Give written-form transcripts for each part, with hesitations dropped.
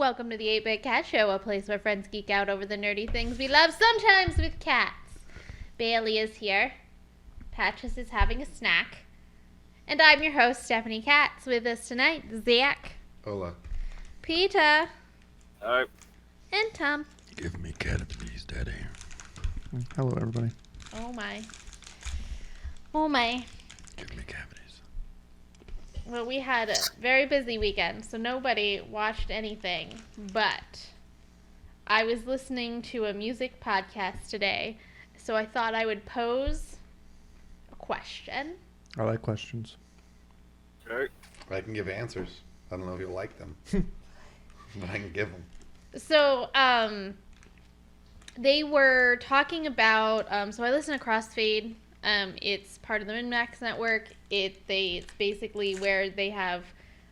Welcome to the 8-Bit Cat Show, a place where friends geek out over the nerdy things we love, sometimes with cats. Bailey is here. Patches is having a snack. And I'm your host, Stephanie Katz. With us tonight, Zach. Hola. Peter. Hi. And Tom. Give me cat, please, Daddy. Hello, everybody. Oh my. Oh my. Give me cavities. Well, we had a very busy weekend, so nobody watched anything. But I was listening to a music podcast today, so I thought I would pose a question. I like questions. Okay. I can give answers. I don't know if you'll like them, but I can give them. So, they were talking about, so I listen to Crossfade. It's part of the Minmax network. It's basically where they have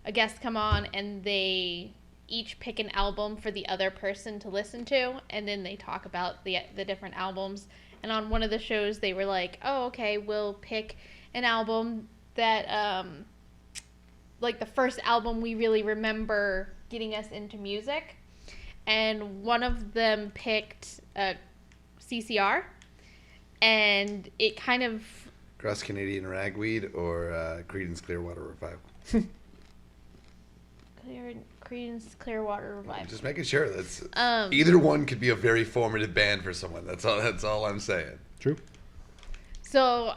a guest come on and they each pick an album for the other person to listen to, and then they talk about the different albums. And on one of the shows, they were like, oh, okay, we'll pick an album that, like the first album we really remember getting us into music. And one of them picked CCR, and it kind of... Cross Canadian Ragweed or Creedence Clearwater Revival? Creedence Clearwater Revival. Just making sure that's... either one could be a very formative band for someone. That's all I'm saying. True. So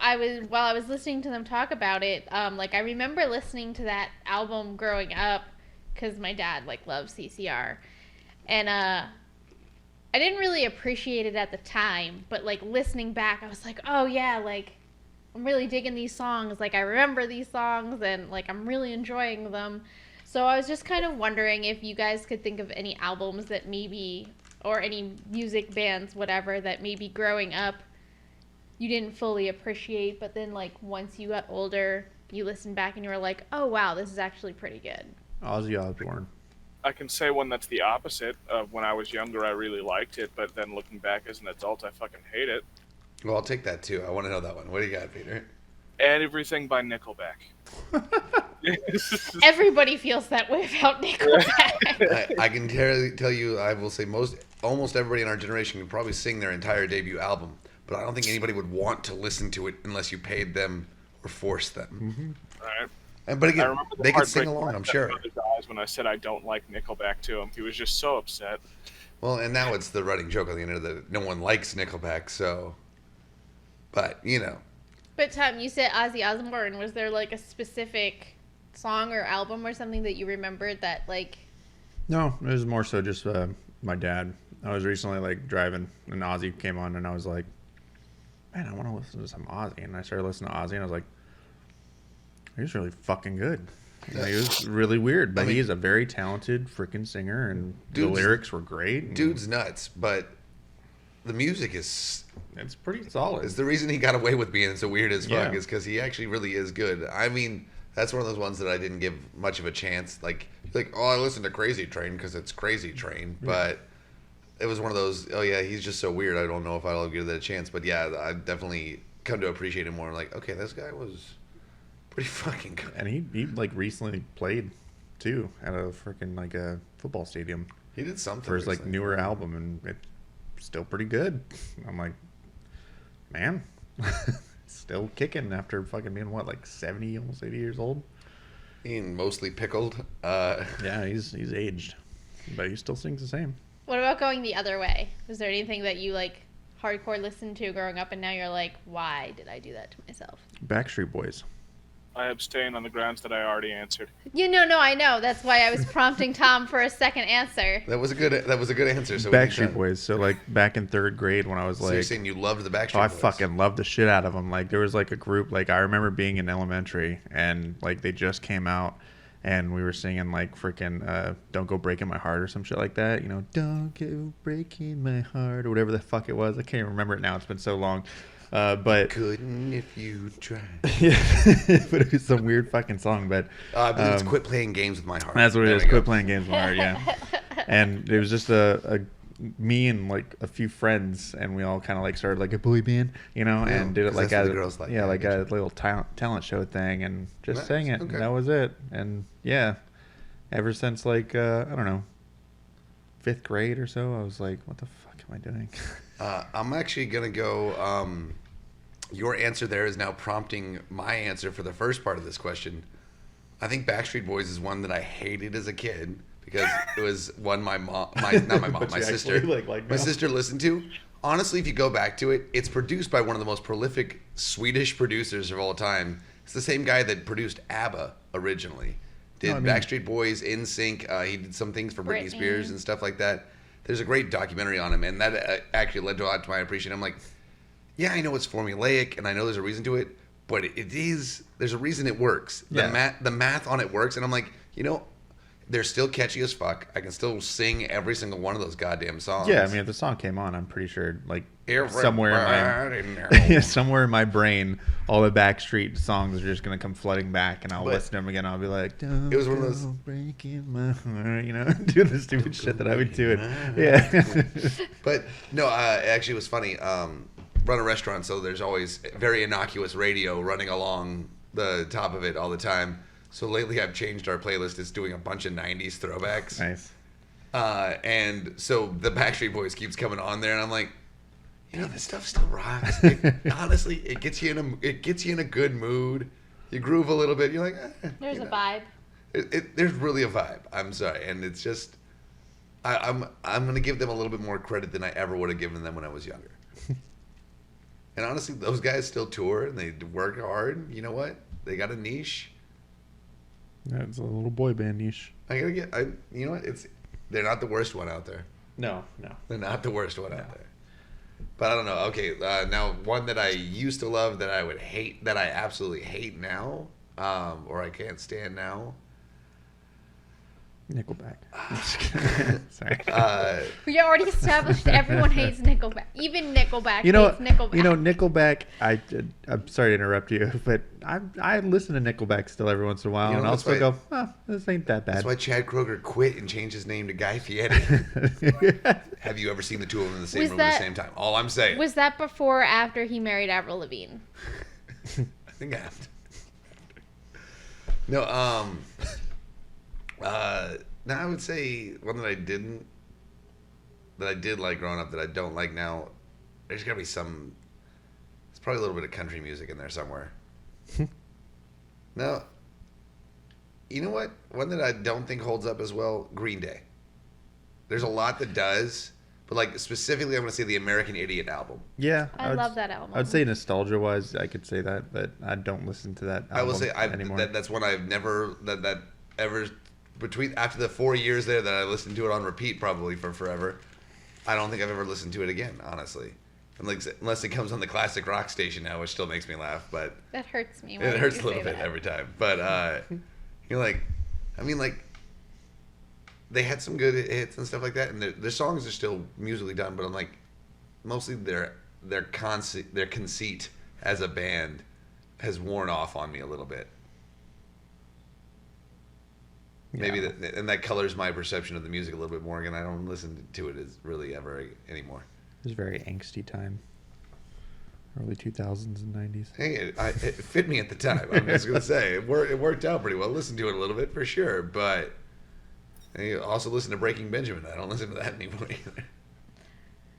while I was listening to them talk about it, I remember listening to that album growing up because my dad loves CCR. And I didn't really appreciate it at the time, but listening back, I was like, oh yeah, I'm really digging these songs. I remember these songs and I'm really enjoying them. So I was just kind of wondering if you guys could think of any albums that maybe, or any music bands, whatever, that maybe growing up you didn't fully appreciate, but then once you got older, you listened back and you were like, oh wow, this is actually pretty good. Ozzy Osbourne. I can say one that's the opposite of when I was younger. I really liked it, but then looking back as an adult, I fucking hate it. Well, I'll take that too. I want to know that one. What do you got, Peter? Everything by Nickelback. Everybody feels that way about Nickelback. I can tell you, I will say almost everybody in our generation could probably sing their entire debut album, but I don't think anybody would want to listen to it unless you paid them or forced them. Mm-hmm. Right. But again, they could sing along, I'm sure. When I said I don't like Nickelback to him, he was just so upset. Well, and now it's the running joke on the internet that no one likes Nickelback, so... But, you know. But Tom, you said Ozzy Osbourne. Was there a specific song or album or something that you remembered that No, it was more so just my dad. I was recently driving and Ozzy came on and I was like, man, I want to listen to some Ozzy. And I started listening to Ozzy and I was like, he's really fucking good. He was really weird, but he's a very talented freaking singer, and the lyrics were great. Dude's nuts, but the music is... It's pretty solid. It's the reason he got away with being so weird as fuck is because he actually really is good. I mean, that's one of those ones that I didn't give much of a chance. Oh, I listened to Crazy Train because it's Crazy Train, but it was one of those, oh yeah, he's just so weird, I don't know if I'll give that a chance. But yeah, I definitely come to appreciate him more. Okay, this guy was... pretty fucking good. And he recently played too at a freaking a football stadium. He did something for his newer album, and it's still pretty good. I'm like, man, still kicking after fucking being 70, almost 80 years old. Being mostly pickled. Yeah, he's aged, but he still sings the same. What about going the other way? Was there anything that you hardcore listened to growing up, and now you're like, why did I do that to myself? Backstreet Boys. I abstain on the grounds that I already answered. No, I know. That's why I was prompting Tom for a second answer. That was a good answer. So Backstreet Boys. So back in third grade when I was so you're saying you loved the Backstreet Boys? I fucking loved the shit out of them. There was a group, I remember being in elementary and they just came out and we were singing freaking Don't Go Breaking My Heart or some shit like that. Don't go breaking my heart or whatever the fuck it was. I can't remember it now. It's been so long. But couldn't if you tried. Yeah, but it was some weird fucking song. But it's Quit Playing Games with My Heart. That's what it is. Quit Playing Games with My Heart. Yeah. And it was just me and a few friends, and we all kind of started a boy band, and did it as a little talent show thing, and just sang it. Okay. And that was it. And yeah, ever since I don't know, 5th grade or so. I was like, what the fuck am I doing? I'm actually going to go... your answer there is now prompting my answer for the first part of this question. I think Backstreet Boys is one that I hated as a kid because it was one my sister listened to. Honestly, if you go back to it, it's produced by one of the most prolific Swedish producers of all time. It's the same guy that produced ABBA originally. Backstreet Boys, NSYNC. He did some things for Britney Spears and stuff like that. There's a great documentary on him, and that actually led to a lot to my appreciation. I'm like, yeah, I know it's formulaic, and I know there's a reason to it, but there's a reason it works. Yeah. The math on it works, and I'm like, they're still catchy as fuck. I can still sing every single one of those goddamn songs. Yeah, I mean, if the song came on, I'm pretty sure, like, somewhere in my brain, all the Backstreet songs are just going to come flooding back, and I'll listen to them again. I'll be like, it was one of those breaking my heart, doing the stupid shit that I would do it. Yeah. But, no, it actually was funny. Run a restaurant, so there's always very innocuous radio running along the top of it all the time. So lately I've changed our playlist. It's doing a bunch of 90s throwbacks. Nice. And so the Backstreet Boys keeps coming on there, and I'm like, this stuff still rocks. Honestly, it gets you in a good mood. You groove a little bit. You're like, there's a vibe. There's really a vibe. I'm sorry, and it's just, I'm gonna give them a little bit more credit than I ever would have given them when I was younger. And honestly, those guys still tour and they work hard. You know what? They got a niche. Yeah, it's a little boy band niche. You know what? They're not the worst one out there. No. They're not the worst one out there. But I don't know. Okay, now one that I used to love that I would hate, that I absolutely hate now, or I can't stand now. Nickelback. Sorry. We already established everyone hates Nickelback. Even Nickelback hates Nickelback. Nickelback. I'm sorry to interrupt you, but I listen to Nickelback still every once in a while, and I'll still go, this ain't that bad. That's why Chad Kroeger quit and changed his name to Guy Fieri. Have you ever seen the two of them in the same room at the same time? All I'm saying. Was that before or after he married Avril Lavigne? I think after. No, now I would say one that I did like growing up that I don't like now. There's gotta be there's probably a little bit of country music in there somewhere. No, you know what? One that I don't think holds up as well, Green Day. There's a lot that does, but like specifically, I'm gonna say the American Idiot album. Yeah, I love that album. I would say nostalgia-wise, I could say that, but I don't listen to that album I will say anymore. That's one I've never ever. After the 4 years there that I listened to it on repeat probably for forever, I don't think I've ever listened to it again, honestly. Unless it comes on the classic rock station now, which still makes me laugh, but that hurts me. It hurts a little bit every time. But they had some good hits and stuff like that, and their songs are still musically done. But I'm like, mostly their conceit as a band has worn off on me a little bit. Maybe that colors my perception of the music a little bit more. Again, I don't listen to it as really ever anymore. It was a very angsty time. Early 2000s and 90s. Hey, it fit me at the time. I'm just going to say. It worked out pretty well. Listen to it a little bit for sure. But I also listen to Breaking Benjamin. I don't listen to that anymore either.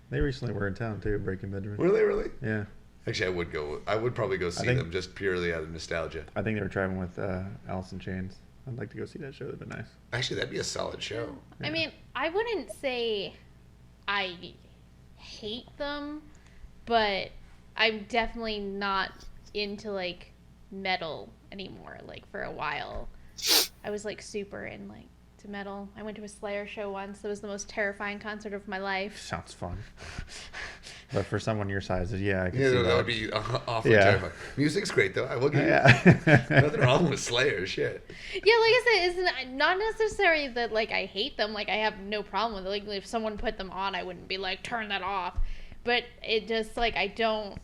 They recently were in town too, Breaking Benjamin. Were they really? Yeah. Actually, I would probably go see them just purely out of nostalgia. I think they were traveling with Alice in Chains. I'd like to go see that show. That'd be nice. Actually, that'd be a solid show. I mean, I wouldn't say I hate them, but I'm definitely not into like metal anymore. Like for a while, I was like super in like to metal. I went to a Slayer show once. It was the most terrifying concert of my life. Sounds fun. But for someone your size, yeah, I can see that would be awfully terrifying. Music's great though. I will give you nothing wrong with Slayer. Shit. Yeah, like I said, it's not necessarily that like I hate them. Like I have no problem with it. Like if someone put them on, I wouldn't be like turn that off. But it just like I don't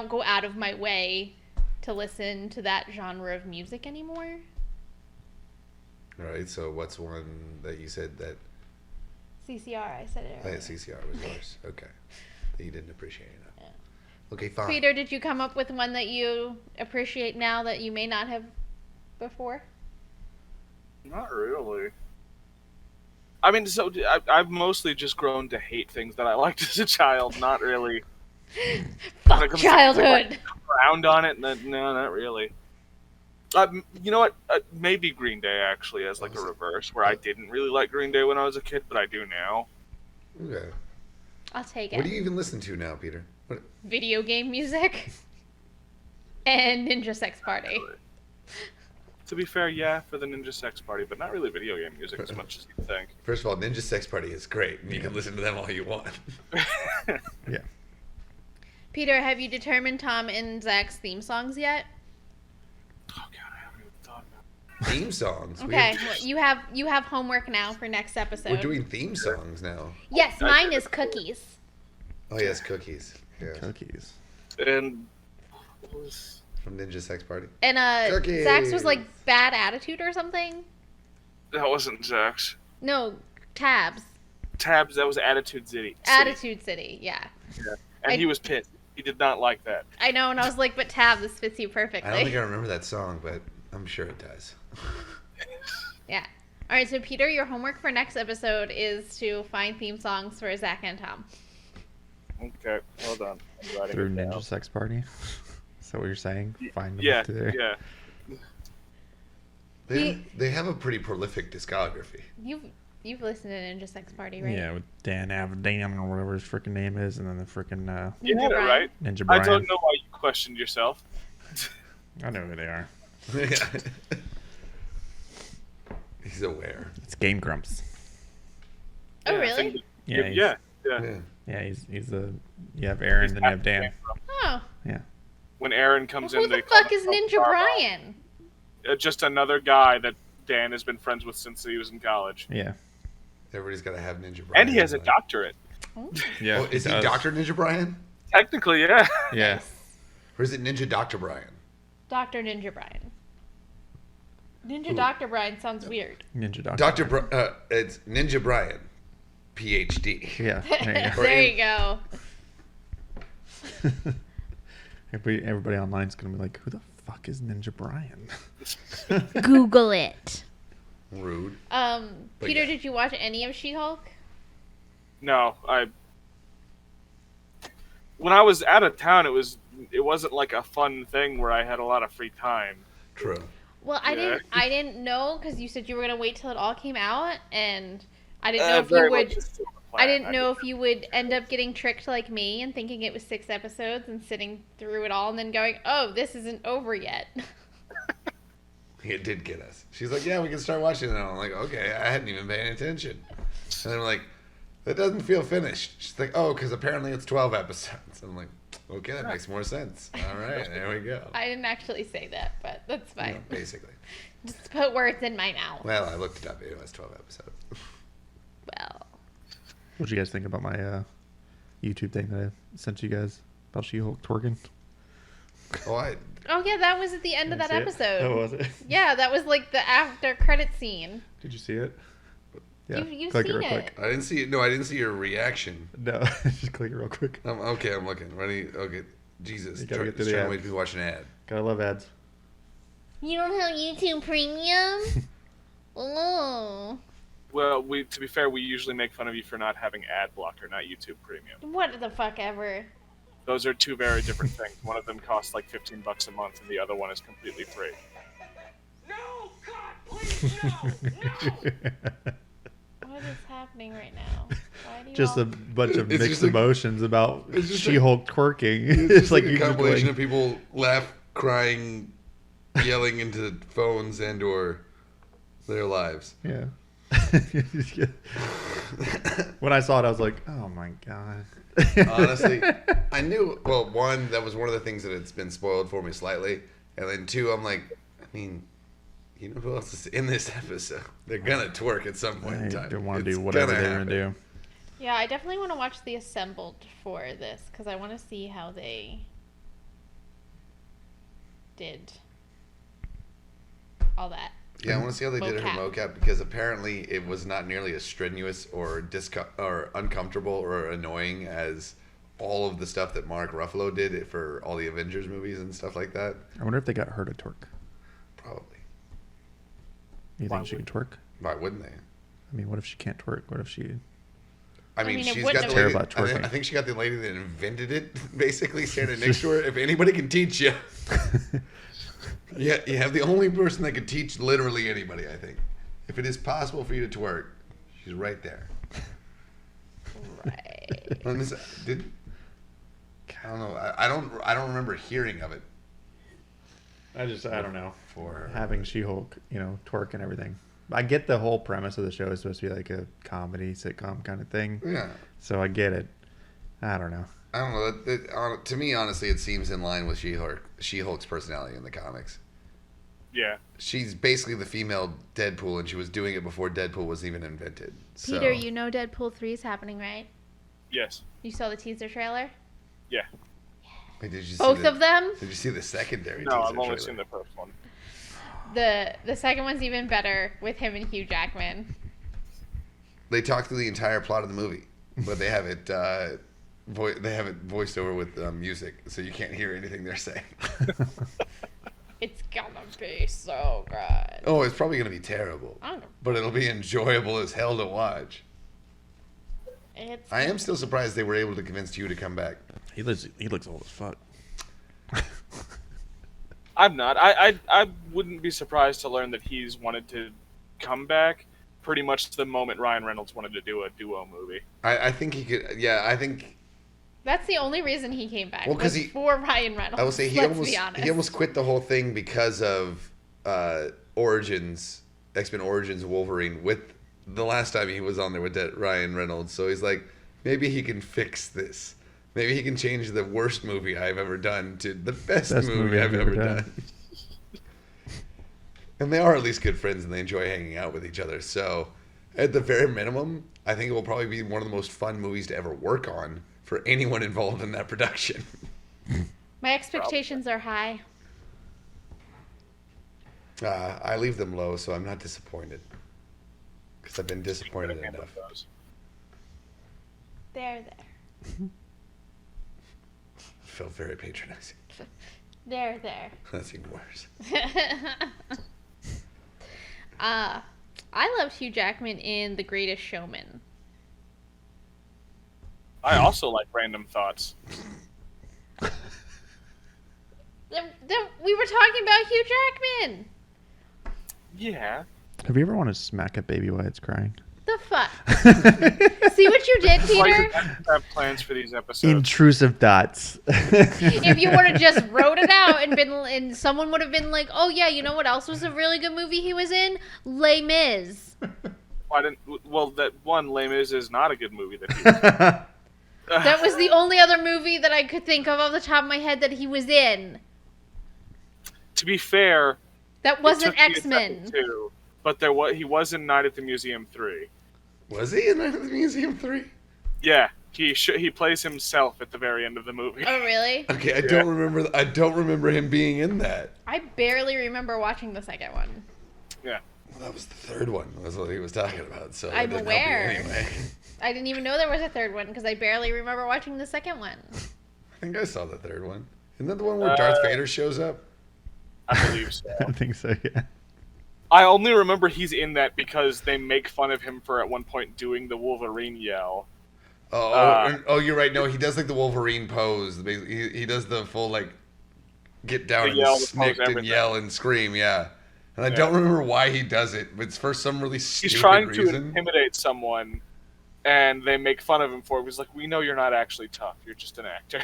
go out of my way to listen to that genre of music anymore. All right. So what's one that you said that? CCR. I said it. Earlier. CCR was yours. Okay. That you didn't appreciate enough. Yeah. Okay, fine. Peter, did you come up with one that you appreciate now that you may not have before? Not really. I mean, so I've mostly just grown to hate things that I liked as a child. Not really. When it Fuck comes childhood. to around on it, no, not really. You know what? Maybe Green Day actually as like a reverse, where I didn't really like Green Day when I was a kid, but I do now. Okay. I'll take it. What do you even listen to now, Peter? What? Video game music and Ninja Sex Party. To be fair, yeah, for the Ninja Sex Party, but not really video game music as much as you think. First of all, Ninja Sex Party is great. You can listen to them all you want. Yeah. Peter, have you determined Tom and Zach's theme songs yet? Oh god, I haven't even thought about it. Theme songs. Okay, well, you have homework now for next episode. We're doing theme songs now. Yes, mine is cookies. Oh yes, cookies. Yeah. Cookies. And what was... From Ninja Sex Party. And Cookies. Zach's was like bad attitude or something. That wasn't Zach's. No, Tabs. Tabs, that was Attitude City. Attitude City, yeah. And he was pissed. He did not like that. I know, and I was like, but Tab, this fits you perfectly. I don't think I remember that song, but I'm sure it does. Yeah. All right, so Peter, your homework for next episode is to find theme songs for Zach and Tom. Okay, hold on. I'm writing Through it down. Ninja Sex Party? Is that what you're saying? Find them Yeah, through there? yeah. They have a pretty prolific discography. You've listened to Ninja Sex Party, right? Yeah, with Dan Avdan or whatever his freaking name is, and then the freaking You did it Brian. right. Ninja I Brian. don't know why you questioned yourself. I know who they are. He's aware. It's Game Grumps. Oh, Yeah, I really? think- Yeah, yeah. Yeah. He's the. You have Aaron, then you have Dan. Oh. Yeah. When Aaron Well, comes who in, the they call fuck is themselves Ninja Barbell. Brian? Just another guy that Dan has been friends with since he was in college. Yeah. Everybody's got to have Ninja Brian. And he has a Like- doctorate. Yeah. Oh, is he does. Dr. Ninja Brian? Technically, yeah. Yeah. Or is it Ninja Dr. Brian? Dr. Ninja Brian. Ninja Ooh. Dr. Brian sounds weird. Ninja Doctor. It's Ninja Brian, PhD. Yeah. There you There you go. go. Everybody online's gonna be like, who the fuck is Ninja Brian? Google it. Rude. But Peter, yeah. did you watch any of She-Hulk? No, when I was out of town, it wasn't like a fun thing where I had a lot of free time. True. Well, Yeah. I didn't know because you said you were gonna wait till it all came out, and I didn't know if Very you much would. is still the plan. I didn't know if you would end up getting tricked like me and thinking it was 6 episodes and sitting through it all and then going, "Oh, this isn't over yet." It did get us. She's like, yeah, we can start watching it. And I'm like, okay, I hadn't even paying attention. And I'm like, that doesn't feel finished. She's like, oh, because apparently it's 12 episodes. I'm like, okay, that makes more sense. All right, there we go. I didn't actually say that, but that's You fine. know, basically. Just put words in my mouth. Well, I looked it up. It was 12 episodes. Well, What'd you guys think about my YouTube thing that I sent you guys about She-Hulk twerking? oh yeah, that was at the end of that episode. Oh, was it? Yeah, that was like the after credit scene. Did you see it? Yeah. You've click seen it real it. quick. I didn't see it. No, I didn't see your reaction. No, just click it real quick. Okay, I'm looking. Ready? Okay. Jesus. You gotta get through Just the trying to ad. wait to watch an ad. Gotta love ads. You don't have YouTube Premium? Oh. Well, to be fair, we usually make fun of you for not having ad blocker, not YouTube Premium. What the fuck ever. Those are two very different things. One of them costs like $15 a month, and the other one is completely free. No! God, please, no! What is happening right now? Why do you Just all... a bunch of It's mixed just like- emotions about it's just She-Hulk twerking. It's, It's just like like a you just compilation going, of people laugh, crying, yelling into phones and or their lives. Yeah. When I saw it, I was like, oh my god. Honestly, I knew. Well, one, that was one of the things that it's been spoiled for me slightly, and then two, I'm like, I mean, you know who else is in this episode? They're gonna twerk at some point in I time. don't want to It's do whatever gonna they're going happen. to do. Yeah, I definitely want to watch the assembled for this because I want to see how they did all that. Yeah, I want to see how they did her Mocap. mocap because apparently it was not nearly as strenuous or or uncomfortable or annoying as all of the stuff that Mark Ruffalo did for all the Avengers movies and stuff like that. I wonder if they got her to twerk. Probably. You Why think she would- can twerk? Why wouldn't they? I mean, what if she can't twerk? What if she? I mean, it she's wouldn't got the have- lady. Care about twerking. I think she got the lady that invented it, basically standing next to her. If anybody can teach you, yeah, you have the only person that can teach literally anybody. I think, if it is possible for you to twerk, she's right there. Right. I don't know. I don't remember hearing of it. I don't know. For Having She-Hulk, twerk and everything. I get the whole premise of the show is supposed to be like a comedy sitcom kind of thing. Yeah. So I get it. I don't know. I don't know. To me, honestly, it seems in line with She-Hulk's personality in the comics. Yeah. She's basically the female Deadpool, and she was doing it before Deadpool was even invented. So. Peter, you know Deadpool 3 is happening, right? Yes. You saw the teaser trailer? Yeah. Wait, did you see Both of them? Did you see the secondary? No, teaser I've only trailer? seen the first one. The second one's even better with him and Hugh Jackman. They talk through the entire plot of the movie, but they have it voiced over with music, so you can't hear anything they're saying. It's gonna be so good. Oh, it's probably gonna be terrible, I don't know. but it'll be enjoyable as hell to watch. I am still surprised they were able to convince Hugh to come back. He looks old as fuck. I'm not. I wouldn't be surprised to learn that he's wanted to come back pretty much the moment Ryan Reynolds wanted to do a duo movie. I think he could. Yeah, I think. That's the only reason he came back. Well, 'cause was for Ryan Reynolds. I will say he almost quit the whole thing because of X-Men Origins Wolverine with the last time he was on there with Ryan Reynolds. So he's like, maybe he can fix this. Maybe he can change the worst movie I've ever done to the best movie I've ever done. And they are at least good friends and they enjoy hanging out with each other. So at the very minimum, I think it will probably be one of the most fun movies to ever work on for anyone involved in that production. My expectations are high. I leave them low, so I'm not disappointed. Because I've been disappointed enough. There. Felt very patronizing. There. That's even worse. I loved Hugh Jackman in The Greatest Showman. I also like Random Thoughts. We were talking about Hugh Jackman. Yeah. Have you ever wanted to smack a baby while it's crying? The fuck? See what you did, Peter? I have plans for these episodes. Intrusive thoughts. If you would have just wrote it out and someone would have been like, "Oh yeah, you know what else was a really good movie he was in? Les Mis." That one Les Mis is not a good movie that he was in. That was the only other movie that I could think of off the top of my head that he was in. To be fair, That wasn't it took me a X-Men. second too, but he was in Night at the Museum 3. Was he in Night at the Museum 3? Yeah, he plays himself at the very end of the movie. Oh really? Okay, I don't remember him being in that. I barely remember watching the second one. Yeah. Well, that was the third one. That's what he was talking about. So I'm that didn't help you aware. anyway. I didn't even know there was a third one because I barely remember watching the second one. I think I saw the third one. Isn't that the one where Darth Vader shows up? I believe so. I think so, yeah. I only remember he's in that because they make fun of him for at one point doing the Wolverine yell. Oh, you're right. No, he does like the Wolverine pose. He does the full like get down and snick and yell and scream. Yeah, and I don't remember why he does it, but it's for some really stupid He's trying reason. to intimidate someone, and they make fun of him for it. He's like, "We know you're not actually tough. You're just an actor."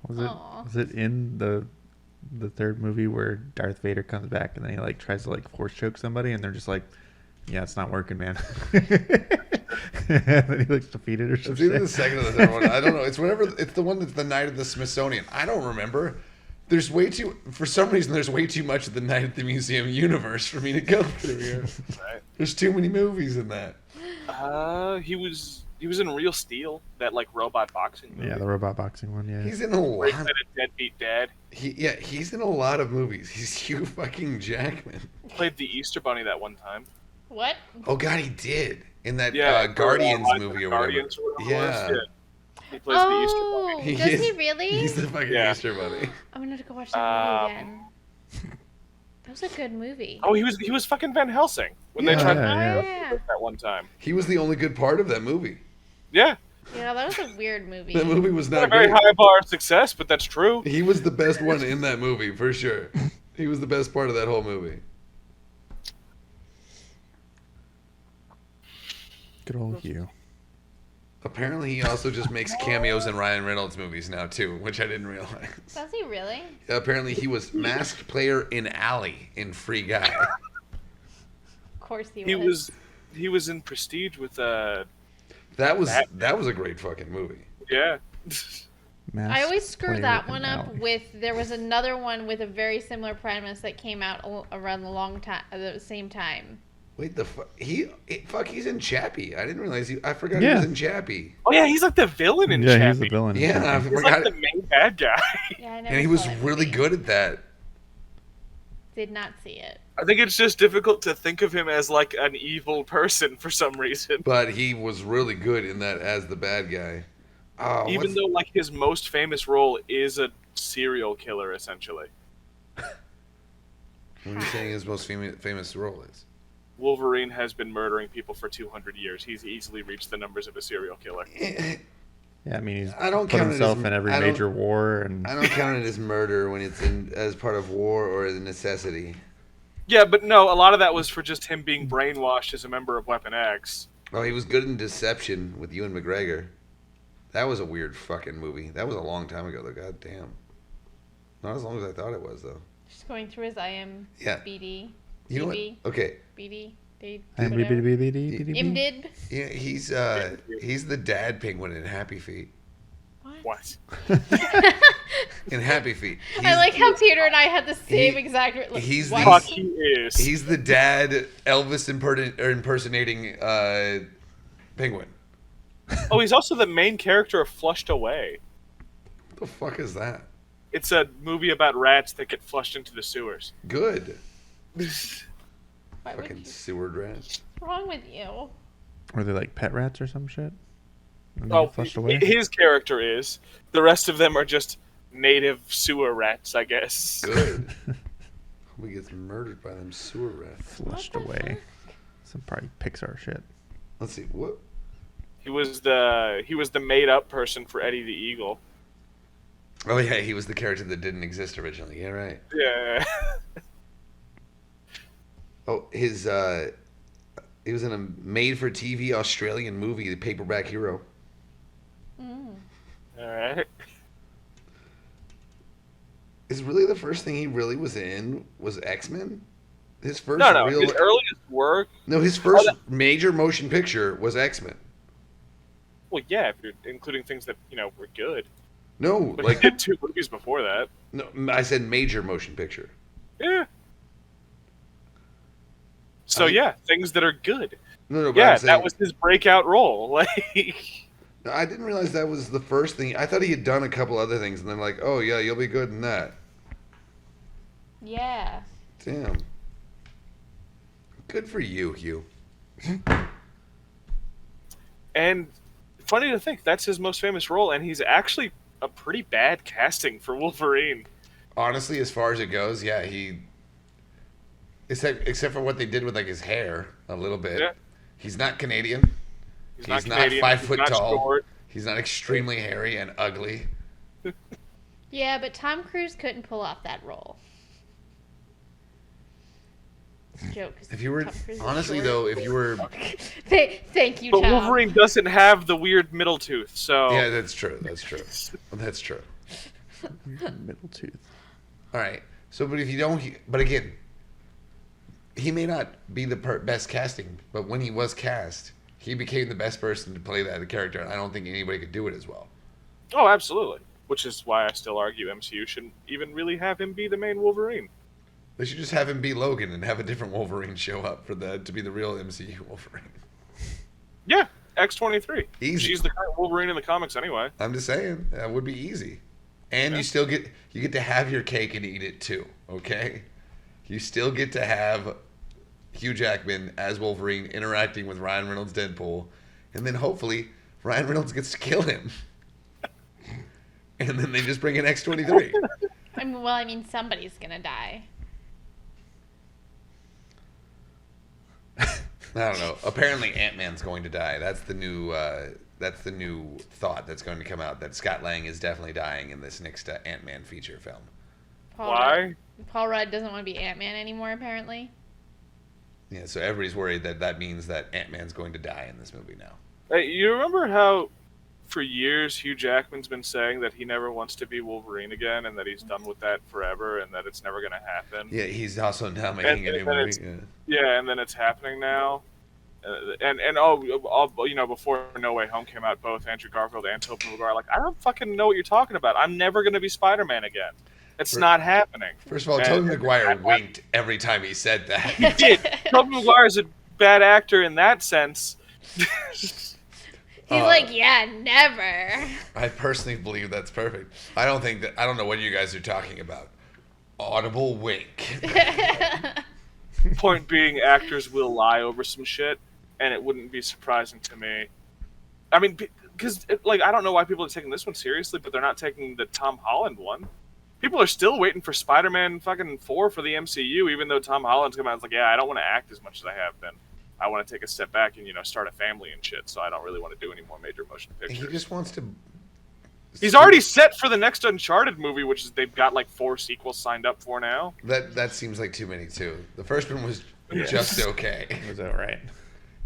Was it in the third movie where Darth Vader comes back and then he like tries to like force choke somebody and they're just like, yeah, it's not working, man. And then he looks defeated or something. It's either the second or the third one. I don't know. It's the one that's the Night of the Smithsonian. I don't remember. For some reason, there's way too much of the Night at the Museum universe for me to go through here. Right. There's too many movies in that. He was in Real Steel, that like robot boxing movie. Yeah, the robot boxing one, yeah. He's in a Where he lot. played a deadbeat dad. He's in a lot of movies. He's Hugh fucking Jackman. Played the Easter Bunny that one time. What? Oh God, he did in that for, Guardians Life of movie the or Guardians whatever. or whatever it was. Yeah. He plays the Easter Bunny. Oh, does he really? He's the fucking Yeah. Easter Bunny. I'm gonna have to go watch that movie again. That was a good movie. Oh, he was fucking Van Helsing when they Yeah. tried Yeah, yeah. that one time. He was the only good part of that movie. Yeah, Yeah, that was a weird movie. That movie was not a not very great. high bar of success, but that's true. He was the best one in that movie for sure. He was the best part of that whole movie. Good old Hugh. Apparently, he also just makes cameos in Ryan Reynolds movies now too, which I didn't realize. Does he really? Apparently, he was masked player in Alley in Free Guy. Of course he was. He was in Prestige with That was a great fucking movie. yeah. I always screw Player that in one up Alley. with. There was another one with a very similar premise that came out around the same time. Wait, he's in Chappie. I didn't realize I forgot he Yeah. was in Chappie. Oh yeah, he's like the villain in Yeah, Chappie. he's the villain. Yeah, I He's forgot. like the main bad guy. Yeah, I never And he saw was that really movie. good at that. Did not see it. I think it's just difficult to think of him as like an evil person for some reason. But he was really good in that as the bad guy. Oh, Even though like his most famous role is a serial killer, essentially. what are you saying his most famous role is? Wolverine has been murdering people for 200 years. He's easily reached the numbers of a serial killer. Eh, Yeah, I mean, he's I don't put count it as- himself in every I don't- major war, and I don't count it as murder when it's as part of war or as a necessity. Yeah, but no, a lot of that was for just him being brainwashed as a member of Weapon X. Oh, he was good in Deception with Ewan McGregor. That was a weird fucking movie. That was a long time ago, though. God damn. Not as long as I thought it was, though. Just going through his IMDb. Yeah. You know what? DB. Okay. BD. IMDb. IMDb. Yeah, he's the dad penguin in Happy Feet. What? In Happy Feet. I like how Peter and I had the same exact. Like, he's what? Fuck, he is. He's the dad Elvis impersonating penguin. Oh, he's also the main character of Flushed Away. What the fuck is that? It's a movie about rats that get flushed into the sewers. Good. Why would Fucking you- sewer rat. What's wrong with you? Were they like pet rats or some shit? And they Oh, get flushed away. his character is. The rest of them are just native sewer rats, I guess. Good. We get murdered by them sewer rats. Flushed What the away. Some probably Pixar shit. Let's see. What? He was the made up person for Eddie the Eagle. Oh yeah, he was the character that didn't exist originally. Yeah, right. Yeah. Oh, he was in a made-for-TV Australian movie, The Paperback Hero. Mm. All right. Is really the first thing he really was in was X-Men? His first No. real His earliest work. No, his first major motion picture was X-Men. Well, yeah, if you're including things that were good. No, But like he did 2 movies before that. no, I said major motion picture. Yeah. So I mean- yeah, things that are good. No, but Yeah, I'm saying, that was his breakout role. Like, I didn't realize that was the first thing. I thought he had done a couple other things, and then like, oh yeah, you'll be good in that. Yeah. Damn. Good for you, Hugh. and funny to think that's his most famous role, and he's actually a pretty bad casting for Wolverine. Honestly, as far as it goes, yeah, he. Except for what they did with like his hair a little bit. Yeah. He's not Canadian. He's He's not Canadian, 5 he's foot not tall. short. He's not extremely hairy and ugly. Yeah, but Tom Cruise couldn't pull off that role. It's a joke. 'cause If you were Tom Cruise is honestly short. though, if you were Thank you, But Tom. Wolverine doesn't have the weird middle tooth, so yeah, that's true. That's true. That's true. Middle tooth. All right. So, but if you don't, but again, he may not be the best casting, but when he was cast, he became the best person to play that character, and I don't think anybody could do it as well. Oh, absolutely. Which is why I still argue MCU shouldn't even really have him be the main Wolverine. They should just have him be Logan and have a different Wolverine show up for that to be the real MCU Wolverine. Yeah, X-23. Easy. She's the current Wolverine in the comics anyway. I'm just saying that would be easy, and you still get to have your cake and eat it too. Okay, you still get to have Hugh Jackman as Wolverine interacting with Ryan Reynolds' Deadpool, and then hopefully Ryan Reynolds gets to kill him, and then they just bring in X-23. I mean, well, I mean, somebody's gonna die. I don't know. Apparently, Ant-Man's going to die. That's the new. That's the new thought that's going to come out. That Scott Lang is definitely dying in this next Ant-Man feature film. Why? Paul Rudd doesn't want to be Ant-Man anymore, apparently. Yeah, so everybody's worried that means that Ant-Man's going to die in this movie now. Hey, you remember how, for years, Hugh Jackman's been saying that he never wants to be Wolverine again, and that he's done with that forever, and that it's never going to happen. Yeah, he's also now making a new movie. Yeah, and then it's happening now. Before No Way Home came out, both Andrew Garfield and Tobey Maguire are like, I don't fucking know what you're talking about. I'm never going to be Spider-Man again. It's not happening. First of all, Tobey Maguire winked every time he said that. He did. Tobey Maguire's a bad actor in that sense. He's like, yeah, never. I personally believe that's perfect. I don't know what you guys are talking about. Audible wink. Point being, actors will lie over some shit, and it wouldn't be surprising to me. I mean, because I don't know why people are taking this one seriously, but they're not taking the Tom Holland one. People are still waiting for Spider-Man fucking 4 for the MCU, even though Tom Holland's come out and like, yeah, I don't want to act as much as I have been. I want to take a step back and, start a family and shit, so I don't really want to do any more major motion pictures. He just wants to... He's already set for the next Uncharted movie, which is they've got 4 sequels signed up for now. That seems like too many, too. The first one was just okay. It was alright.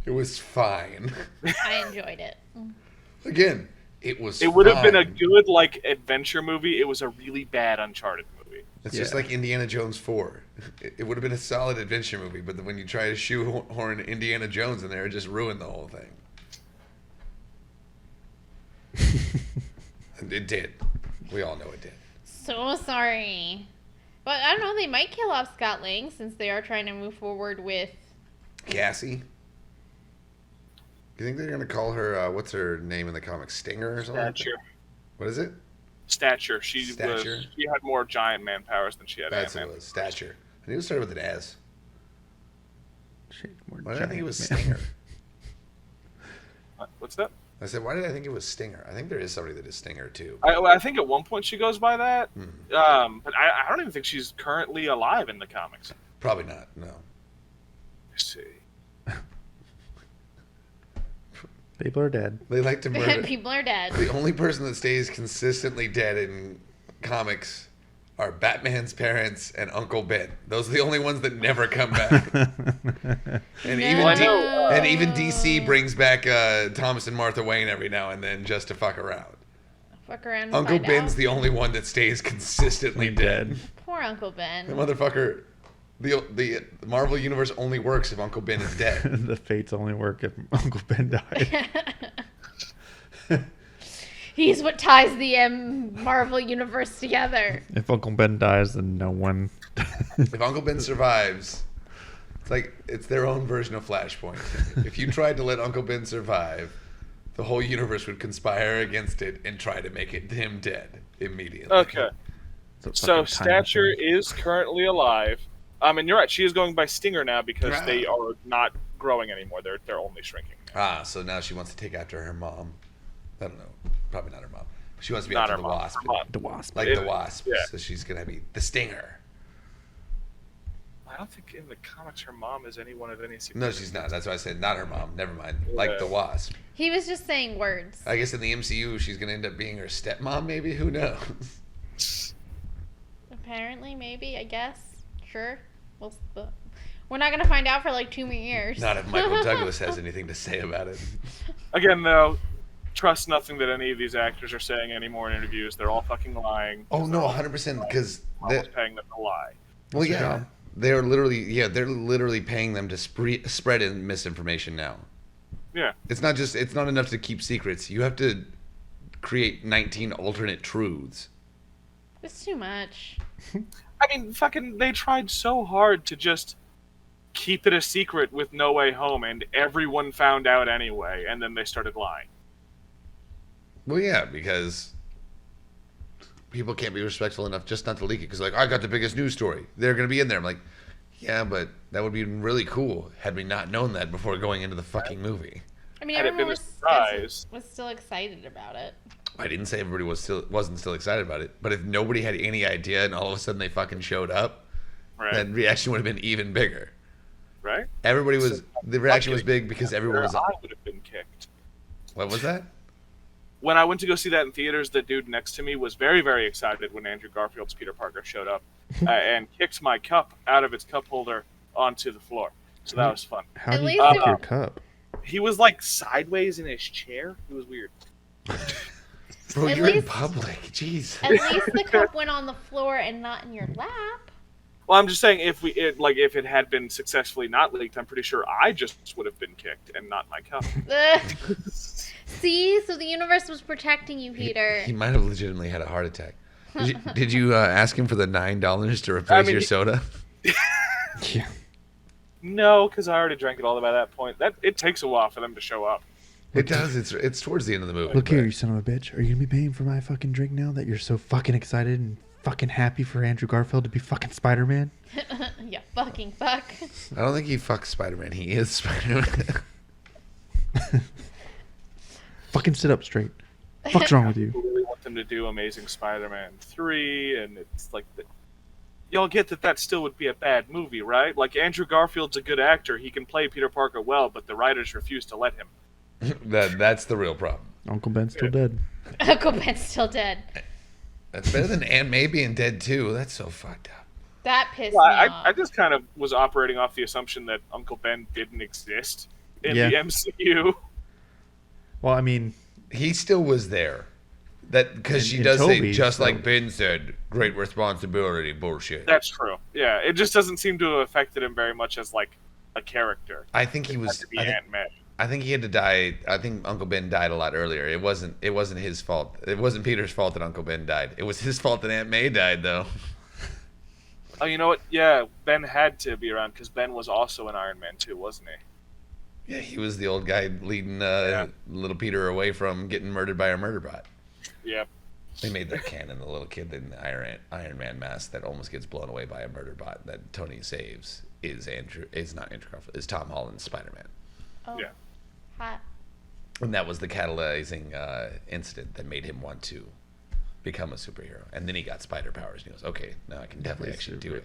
It was fine. I enjoyed it. Again, it was It would have been a good, adventure movie. It was a really bad Uncharted movie. It's just like Indiana Jones 4. It would have been a solid adventure movie, but when you try to shoehorn Indiana Jones in there, it just ruined the whole thing. It did. We all know it did. So sorry. But I don't know, they might kill off Scott Lang since they are trying to move forward with... Cassie? You think they're going to call her, what's her name in the comics, Stinger or something? Stature. What is it? Stature. She had more giant man powers than she had That's Ant-Man. what it was. Stature. I knew it started with an S. Why did I think it was man. Stinger? What's that? I said, why did I think it was Stinger? I think there is somebody that is Stinger, too. I think at one point she goes by that. But I don't even think she's currently alive in the comics. Probably not, no. Let's see. People are dead. They like to murder. People are dead. The only person that stays consistently dead in comics are Batman's parents and Uncle Ben. Those are the only ones that never come back. And even DC brings back Thomas and Martha Wayne every now and then just to fuck around. Fuck around. Uncle Ben's the only one that stays consistently dead. Poor Uncle Ben. The motherfucker. The Marvel Universe only works if Uncle Ben is dead. The fates only work if Uncle Ben died. He's what ties the Marvel Universe together. If Uncle Ben dies, then no one... If Uncle Ben survives, it's their own version of Flashpoint. If you tried to let Uncle Ben survive, the whole universe would conspire against it and try to make him dead immediately. Okay. So Stature is currently alive. And you're right, she is going by Stinger now because they are not growing anymore. They're only shrinking. So now she wants to take after her mom. I don't know. Probably not her mom. She wants to be Not after her the mom. Wasp. Her mom. The Wasp. The Wasp. Yeah. So she's going to be the Stinger. I don't think in the comics her mom is anyone of any significance. No, she's not. That's why I said not her mom. Never mind. Yeah. Like the Wasp. He was just saying words. I guess in the MCU, she's going to end up being her stepmom, maybe? Who knows? Apparently, maybe, I guess. Sure. We're not going to find out for 2 more years. Not if Michael Douglas has anything to say about it. Again, though, trust nothing that any of these actors are saying anymore in interviews. They're all fucking lying. Oh, no, 100%. Because they're paying them to lie. Well, yeah. They're literally paying them to spread misinformation now. Yeah. It's not enough to keep secrets. You have to create 19 alternate truths. It's too much. I mean, they tried so hard to just keep it a secret with No Way Home, and everyone found out anyway, and then they started lying. Well, yeah, because people can't be respectful enough just not to leak it. Because, I got the biggest news story. They're going to be in there. I'm like, yeah, but that would be really cool had we not known that before going into the fucking movie. I mean, Had it everyone been a surprise. was still excited about it. I didn't say everybody wasn't still excited about it. But if nobody had any idea and all of a sudden they fucking showed up, Right. then reaction would have been even bigger. right? Everybody was So, the reaction was big because everyone was. I would have been kicked. What was that? When I went to go see that in theaters, the dude next to me was very, very excited when Andrew Garfield's Peter Parker showed up and kicked my cup out of its cup holder onto the floor. So that was fun. How At do you least kick it- your cup? He was like sideways in his chair. It was weird. Bro, At you're in least- public. Jeez. At least the cup went on the floor and not in your lap. Well, I'm just saying if it had been successfully not leaked, I'm pretty sure I just would have been kicked and not my cup. Ugh. See, so the universe was protecting you, Peter. He might have legitimately had a heart attack. Did you ask him for the $9 to replace your soda? Yeah. No, because I already drank it all by that point. It takes a while for them to show up. It does. It's towards the end of the movie. Look here, but- you son of a bitch. Are you gonna be paying for my fucking drink now that you're so fucking excited and fucking happy for Andrew Garfield to be fucking Spider-Man? Yeah, fucking fuck. I don't think he fucks Spider-Man. He is Spider-Man. Fucking sit up straight. Fuck's wrong with you? I really want them to do Amazing Spider-Man 3, and it's like y'all get that still would be a bad movie, right? Like, Andrew Garfield's a good actor. He can play Peter Parker well, but the writers refuse to let him. That's the real problem. Uncle Ben's still dead. Uncle Ben's still dead. That's better than Aunt May being dead too. That's so fucked up. That pissed Well, me off. I just kind of was operating off the assumption that Uncle Ben didn't exist in Yeah. the MCU. Well, I mean, He still was there. That because she And does say Toby, just so- like Ben said, great responsibility, bullshit. That's true. Yeah, it just doesn't seem to have affected him very much as, like, a character. I think he It was. had to be I think, Aunt May. I think he had to die. I think Uncle Ben died a lot earlier. It wasn't his fault. It wasn't Peter's fault that Uncle Ben died. It was his fault that Aunt May died, though. Oh, you know what? Yeah, Ben had to be around because Ben was also in Iron Man 2, wasn't he? Yeah, he was the old guy leading little Peter away from getting murdered by a murder bot. Yeah. They made that canon. The little kid in the Iron Man mask that almost gets blown away by a murder bot that Tony saves is not Andrew Garfield. Is Tom Holland's Spider-Man. Oh, Yeah. hot. And that was the catalyzing incident that made him want to become a superhero. And then he got spider powers. And he goes, okay, now I can definitely actually do it.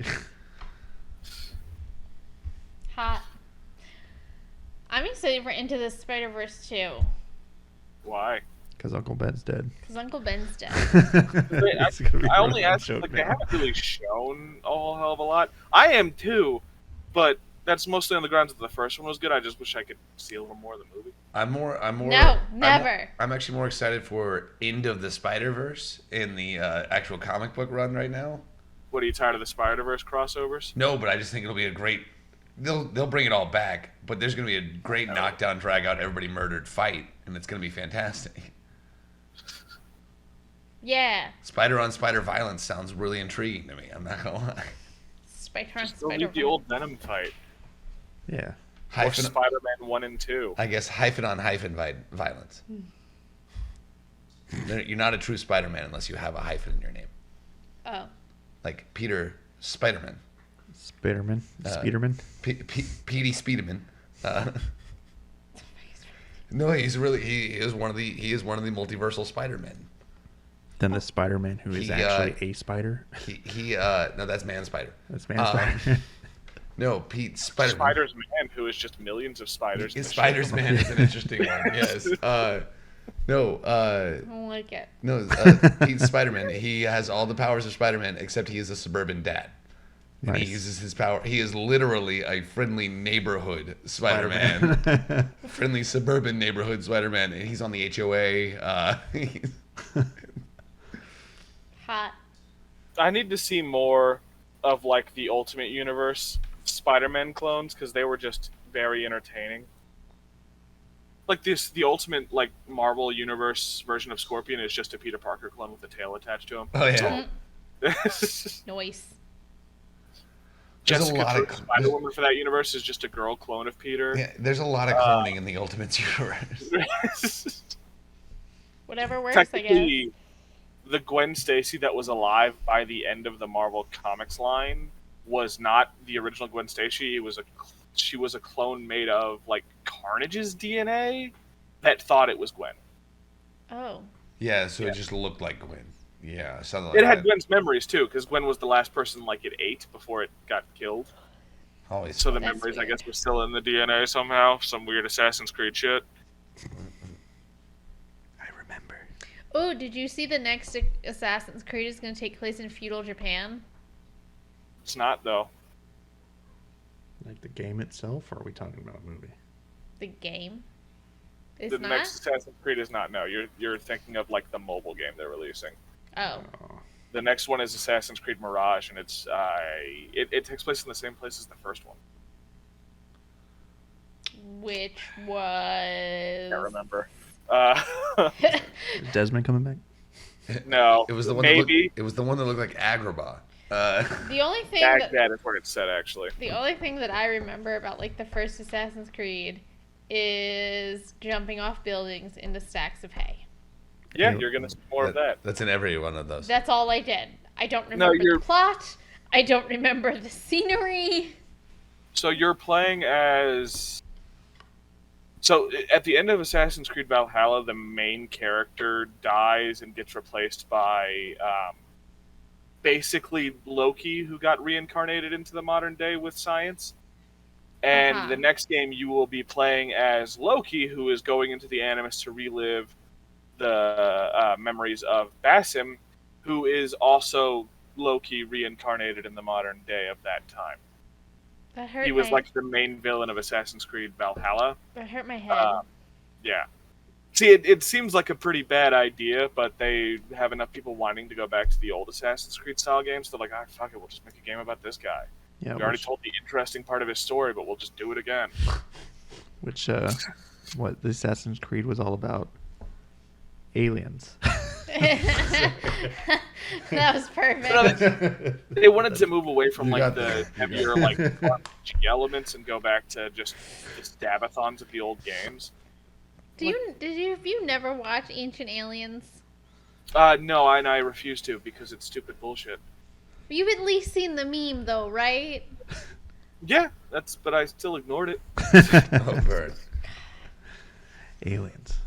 Hot. I'm excited for Into the Spider-Verse too. Why? because Uncle Ben's dead. Because Uncle Ben's dead. It's gonna be I more only than a asked, joke like, they now. haven't really shown a whole hell of a lot. I am too, but that's mostly on the grounds that the first one was good. I just wish I could see a little more of the movie. I'm more. No, never. I'm actually more excited for End of the Spider-Verse in the actual comic book run right now. What, are you tired of the Spider-Verse crossovers? No, but I just think it'll be a great. They'll bring it all back, but there's gonna be a great knockdown, drag out, everybody murdered fight, and it's gonna be fantastic. Yeah. Spider on spider violence sounds really intriguing to me. I'm not gonna lie. Spider on Still Spider. need the old Venom fight. Yeah. Or Hyphen, Spider-Man 1 and 2. I guess hyphen on hyphen violence. You're not a true Spider-Man unless you have a hyphen in your name, Oh. like Peter Spider-Man, Spiderman. Spiderman. Petey Speederman. No, he is one of the multiversal Spider-Men. Then the Spider-Man who is He, actually a spider. No, that's Man Spider. That's Man Spider. No, Pete Spider-Man. Spider's Man, who is just millions of spiders. in the Spider's show. Man is an interesting one. Yes. No. I don't like it. No. Pete's Spider-Man. He has all the powers of Spider-Man, except he is a suburban dad. And he Nice. uses his power. He is literally a friendly neighborhood Spider-Man. Friendly suburban neighborhood Spider-Man. And he's on the HOA. Hot. I need to see more of, like, the Ultimate Universe Spider-Man clones, because they were just very entertaining. Like, the Ultimate, like, Marvel Universe version of Scorpion is just a Peter Parker clone with a tail attached to him. Oh, yeah. Noise. There's a Jessica lot of- Drew, Spider-Woman for that universe is just a girl clone of Peter. Yeah, there's a lot of cloning in the Ultimate Universe. Whatever works, I guess. Technically, the Gwen Stacy that was alive by the end of the Marvel Comics line was not the original Gwen Stacy. She was a clone made of, like, Carnage's DNA that thought it was Gwen. Oh. Yeah, so Yeah. it just looked like Gwen. Yeah, something like It that. had Gwen's memories too, because Gwen was the last person, like, it ate before it got killed. Always. So the That's memories, I weird. guess, were still in the DNA somehow. Some weird Assassin's Creed shit. I remember. Oh, did you see the next Assassin's Creed is going to take place in feudal Japan? It's not, though. Like the game itself, or are we talking about a movie? The game? It's The not? next Assassin's Creed is not. No, you're thinking of like the mobile game they're releasing. Oh. Oh. The next one is Assassin's Creed Mirage, and it takes place in the same place as the first one. Which was... Can't remember. Is Desmond coming back? No, It was the one. maybe It was the one that looked like Agrabah. The only thing that... Baghdad is where it's set, actually. The only thing that I remember about like the first Assassin's Creed is jumping off buildings into stacks of hay. Yeah, Yeah. you're gonna see more of that. That's in every one of those. That's all I did. I don't remember you're- the plot. I don't remember the scenery. So you're playing as. So at the end of Assassin's Creed Valhalla, the main character dies and gets replaced by basically Loki, who got reincarnated into the modern day with science. And Uh-huh. the next game, you will be playing as Loki, who is going into the Animus to relive the memories of Basim, who is also Loki reincarnated in the modern day of that time. That hurt He was my, like the main villain of Assassin's Creed Valhalla. that hurt my head. Yeah. See, it seems like a pretty bad idea, but they have enough people wanting to go back to the old Assassin's Creed style games. They're like, ah, fuck it, we'll just make a game about this guy. Yeah. We already told the interesting part of his story, but we'll just do it again. Which what the Assassin's Creed was all about? Aliens. That was perfect. They wanted to move away from You like got the that. heavier like RPG elements and go back to just the stab-a-thons of the old games. Have you never watched Ancient Aliens? No, and I refuse to because it's stupid bullshit. You've at least seen the meme though, right? Yeah, but I still ignored it. Oh, bird. Aliens.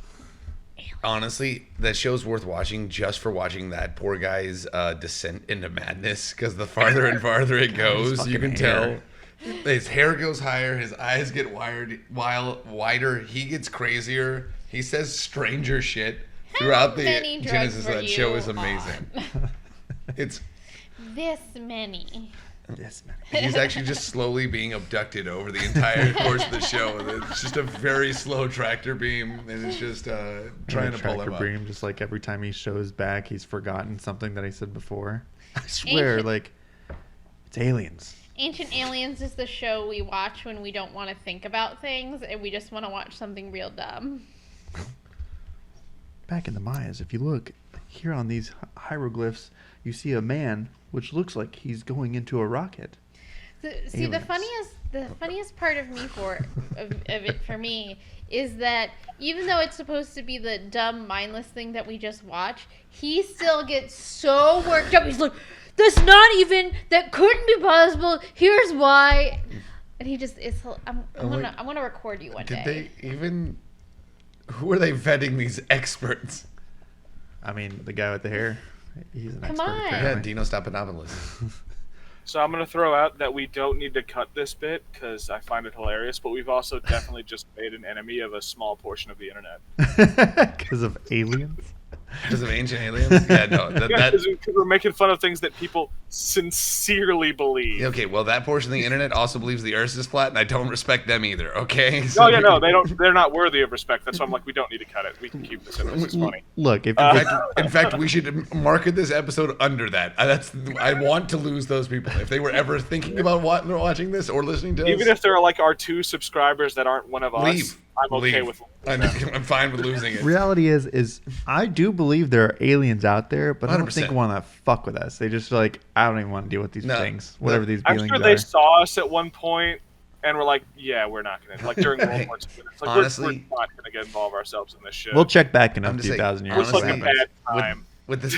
Honestly, that show's worth watching just for watching that poor guy's descent into madness. Because the farther and farther it goes, you fucking can tell hair. his hair goes higher, his eyes get wider, he gets crazier. He says stranger shit throughout the many drugs genesis of were that show you is amazing. on? It's This many. Yes, man. he's actually just slowly being abducted over the entire course of the show. It's just a very slow tractor beam, and it's just trying to pull him Tractor up. beam, just like every time he shows back, he's forgotten something that he said before. I swear, like, it's aliens. Ancient Aliens is the show we watch when we don't want to think about things and we just want to watch something real dumb. Back in the Mayas, if you look here on these hieroglyphs, you see a man which looks like he's going into a rocket. See, the Aliens. funniest part of it for me is that even though it's supposed to be the dumb, mindless thing that we just watch, he still gets so worked up. He's like, "That's not even. That couldn't be possible. Here's why." And he just is. I'm gonna record you one Did day. they even? Who are they vetting these experts? I mean, the guy with the hair, he's an Come expert. on. Yeah, apparently. Dino Stapanopoulos. So I'm going to throw out that we don't need to cut this bit because I find it hilarious, but we've also definitely just made an enemy of a small portion of the internet. Because of aliens. Because of ancient aliens? Yeah, no. Because we're making fun of things that people sincerely believe. Okay, well, that portion of the internet also believes the Earth is flat, and I don't respect them either. Okay. Oh yeah, no, they don't. They're not worthy of respect. That's why I'm like, we don't need to cut it. We can keep this in. This is funny. Look, if In fact, we should market this episode under that. I want to lose those people if they were ever thinking about watching this or listening to us. Even if there are like our 2 subscribers that aren't one of us, leave, I'm okay leave. with. I'm fine with losing it. reality is I do believe there are aliens out there, but I don't 100%. think want to fuck with us. They just are like, I don't even want to deal with these No. things, whatever these I'm feelings sure they are. saw us at one point and were like, "Yeah, we're not gonna." Like during World War II, it's like Honestly- we're not gonna get involve ourselves in this shit. We'll check back in a I'm just few saying, thousand years. Looks like a honestly, bad time. With this,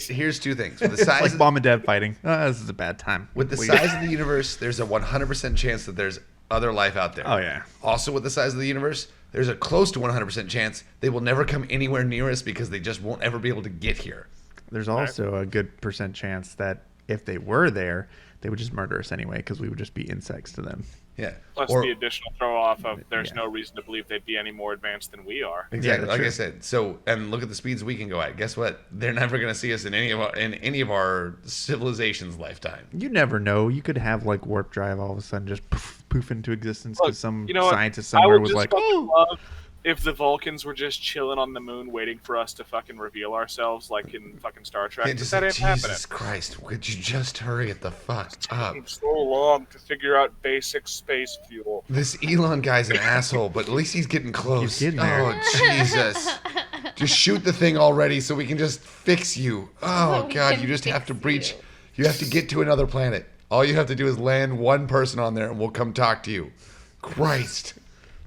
here's 2 things. With the It's size, like mom and dad fighting. This is a bad time. with the We- size of the universe, there's a 100% chance that there's other life out there. Oh yeah. Also, with the size of the universe, there's a close to 100% chance they will never come anywhere near us because they just won't ever be able to get here. There's also a good % chance that if they were there, they would just murder us anyway because we would just be insects to them. Yeah. Plus Or- the additional throw off of there's Yeah. no reason to believe they'd be any more advanced than we are. Exactly. Yeah, like true. I said. So, and look at the speeds we can go at. Guess what? They're never going to see us in any of our civilization's lifetime. You never know. You could have like warp drive all of a sudden just poof into existence Look, because some you know what? scientist I somewhere would was just like, fucking "Oh, love if the Vulcans were just chilling on the moon waiting for us to fucking reveal ourselves like in fucking Star Trek. And But just that like, ain't happening. Jesus Christ, could you just hurry it the fuck up? Taking so long to figure out basic space fuel. This Elon guy's an asshole, but at least he's getting close. He's getting there. Oh, Jesus. Just shoot the thing already so we can just fix you. Oh, So we God, can you just have fix to breach. you. You have to get to another planet. All you have to do is land one person on there and we'll come talk to you. Christ.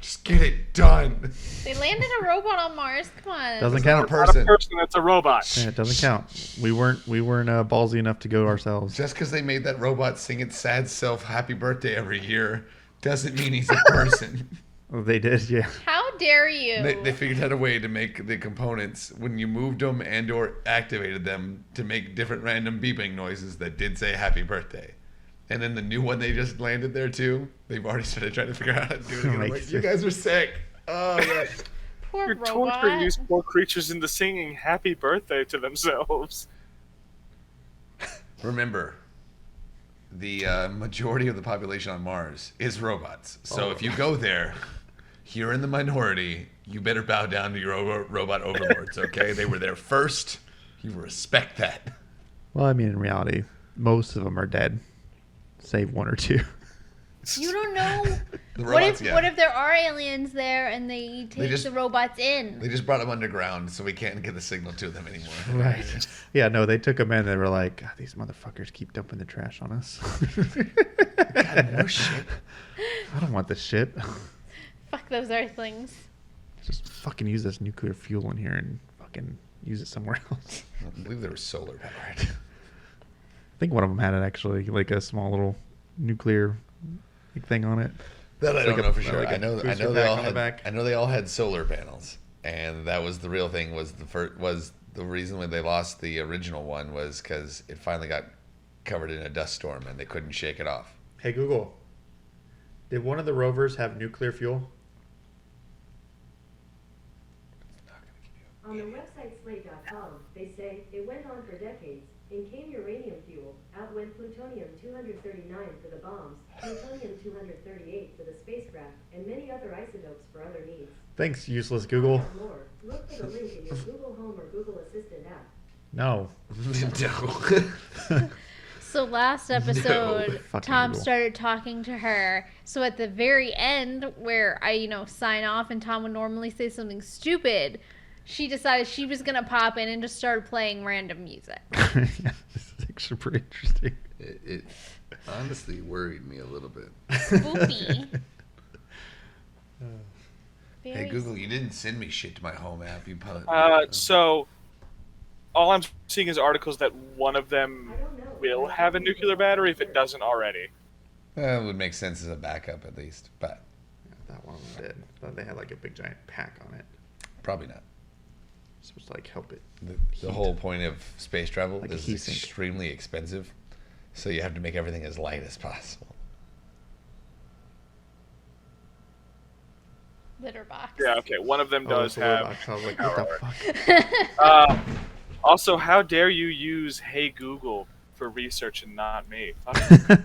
Just get it done. They landed a robot on Mars. Come on. doesn't It's not a count." Not a person. person, that's a robot. Yeah, it doesn't count. We weren't ballsy enough to go ourselves. Just because they made that robot sing its sad self happy birthday every year doesn't mean he's a person. Oh, they did, yeah. How dare you? They figured out a way to make the components when you moved them and or activated them to make different random beeping noises that did say happy birthday. And then the new one they just landed there too, they've already started trying to figure out how to do it. again. I'm like, you guys are sick. Oh, yeah. Poor You're robot. torturing these poor creatures into singing happy birthday to themselves. Remember, the majority of the population on Mars is robots. So if you go there, you're in the minority. You better bow down to your robot overlords, okay? They were there first. You respect that. Well, I mean, in reality, most of them are dead, save one or two. You don't know. The What robots, if yeah. what if there are aliens there and they take just- the robots in? They just brought them underground, so we can't get the signal to them anymore. Right. Yeah, no, they took them in. They were like, "God, these motherfuckers keep dumping the trash on us." God, no shit. I don't want this shit. Fuck those Earthlings. Just fucking use this nuclear fuel in here and fucking use it somewhere else. I believe they were solar powered. I think one of them had it actually, like a small little nuclear thing on it. That I It's don't like know a- for sure. like a I know booster they pack all on the had. back. I know they all had solar panels, and that was the real thing. Was the reason why they lost the original one was because it finally got covered in a dust storm and they couldn't shake it off. Hey Google, did one of the rovers have nuclear fuel? On the website slate.com, they say it went on for decades. In came uranium fuel, out went plutonium-239 for the bombs, plutonium-238 for the spacecraft, and many other isotopes for other needs. Thanks, useless Google. For more, look for the link in your Google Home or Google Assistant app. No. No. So last episode, Fucking Tom Google. started talking to her. So at the very end, where I, sign off and Tom would normally say something stupid, she decided she was going to pop in and just started playing random music. Yeah, this is actually pretty interesting. It honestly worried me a little bit. Spoopy. Hey Very Google, you didn't send me shit to my home app. You put. So, all I'm seeing is articles that one of them I don't know. will have a nuclear battery if it doesn't already. It would make sense as a backup at least, but That one did. Thought they had like a big giant pack on it. probably not. Supposed to like help it. The whole point of space travel Like a is heat it's sink. extremely expensive, so you have to make everything as light as possible. litter box. Yeah, okay. One of them does it's a little have. box. I was like, what the fuck? Also, how dare you use Hey Google for research and not me? Fuck.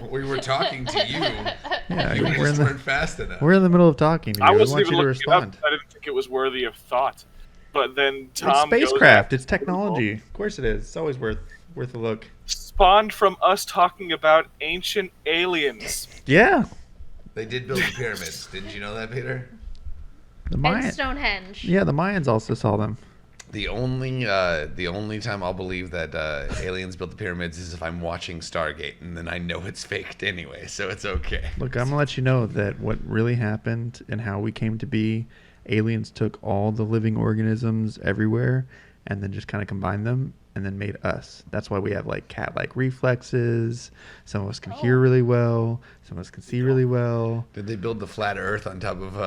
We were talking to you. Yeah, You we're in just the weren't fast enough. we're in the middle of talking to you. I We wasn't want even you to looking it up. respond. I didn't think it was worthy of thought. But then It's Tom goes spacecraft. after It's technology. Of course it is. It's always worth a look. spawned from us talking about ancient aliens. Yeah, They did build the pyramids. Didn't you know that, Peter? the And Mayans. Stonehenge. Yeah, the Mayans also saw them. The only time I'll believe that aliens built the pyramids is if I'm watching Stargate, and then I know it's faked anyway, so it's okay. Look, I'm gonna let you know that what really happened and how we came to be. Aliens took all the living organisms everywhere and then just kind of combined them and then made us. That's why we have like cat-like reflexes. Some of us can hear really well. Some of us can see really well. Did they build the flat Earth on top of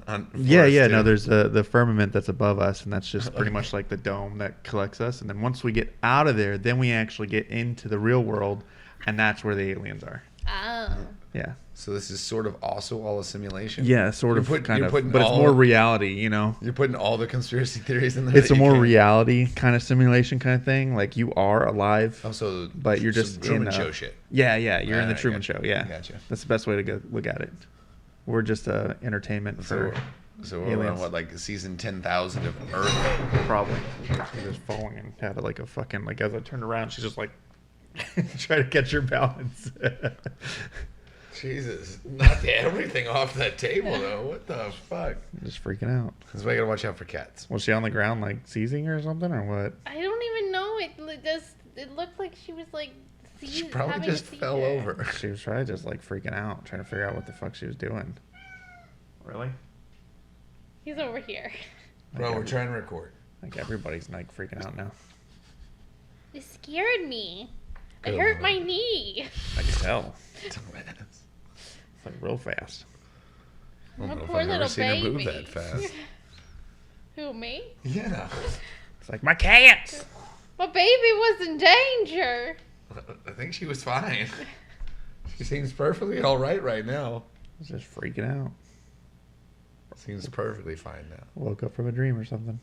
on? Yeah. Too? No, there's the firmament that's above us, and that's just pretty much like the dome that collects us. And then once we get out of there, then we actually get into the real world, and that's where the aliens are. Oh. Yeah. So this is sort of also all a simulation. Yeah, sort of, kind of, but it's more reality, you know. You're putting all the conspiracy theories in there. It's a more reality kind of simulation kind of thing. Like you are alive, but you're just Truman in Show shit. Yeah, you're in the Truman Show. Yeah, Gotcha. That's the best way to look at it. We're just entertainment for So we're aliens. on what, like season 10,000 of Earth? Probably. She's just falling and had like a fucking like as I turned around, she's just like trying to catch her balance. Jesus, knocked everything off that table though. What the fuck? Just freaking out. That's why you gotta watch out for cats. Was she on the ground like seizing or something or what? I don't even know. It looked like she was like. She probably just fell over. She was probably just like freaking out, trying to figure out what the fuck she was doing. Really? He's over here. Bro, we're trying to record. Like everybody's like freaking out now. It scared me. Good It hurt Lord. my knee. I can tell. Dumbass. It's like real fast. I don't My know if poor I've ever little seen her move baby. that fast. Who, me? Yeah. It's like my cat. My baby was in danger. I think she was fine. She seems perfectly all right now. It's just freaking out. Seems perfectly fine now. Woke up from a dream or something.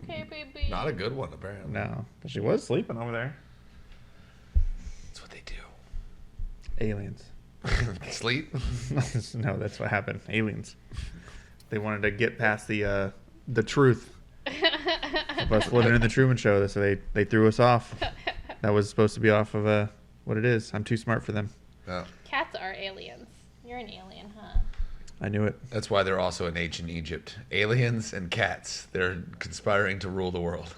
Okay, baby. Not a good one, apparently. No, but she was sleeping over there. That's what they do. Aliens. Sleep? No, that's what happened. Aliens. They wanted to get past the truth of us living in the Truman Show, so they threw us off. That was supposed to be off of what it is. I'm too smart for them. No. Cats are aliens. You're an alien, huh? I knew it. That's why they're also in ancient Egypt. Aliens and cats. They're conspiring to rule the world.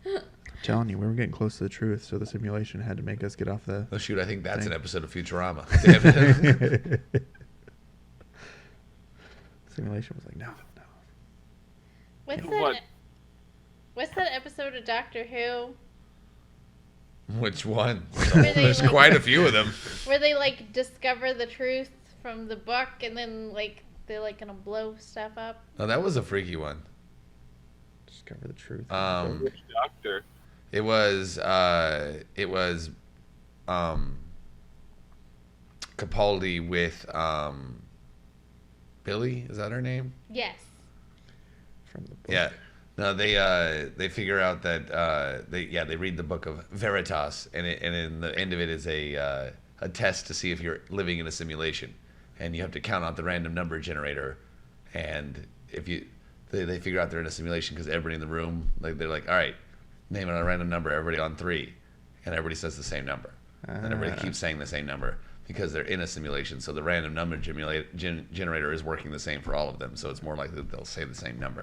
I'm telling you, we were getting close to the truth, so the simulation had to make us get off the... Oh, shoot, I think that's an episode of Futurama. Damn it. Simulation was like, no. What's that episode of Doctor Who Which one? Where they, There's like- quite a few of them. where they like discover the truth from the book and then like they're like gonna blow stuff up? No, that was a freaky one. Discover the truth. Which doctor? It was Capaldi with Billy. Is that her name? Yes. From the book. Yeah. No, they figure out that they read the book of Veritas, and in the end of it is a test to see if you're living in a simulation, and you have to count out the random number generator, and if they figure out they're in a simulation because everybody in the room they're like, all right, name it a random number, everybody on 3, and everybody says the same number, and everybody keeps saying the same number because they're in a simulation, so the random number generator is working the same for all of them, so it's more likely that they'll say the same number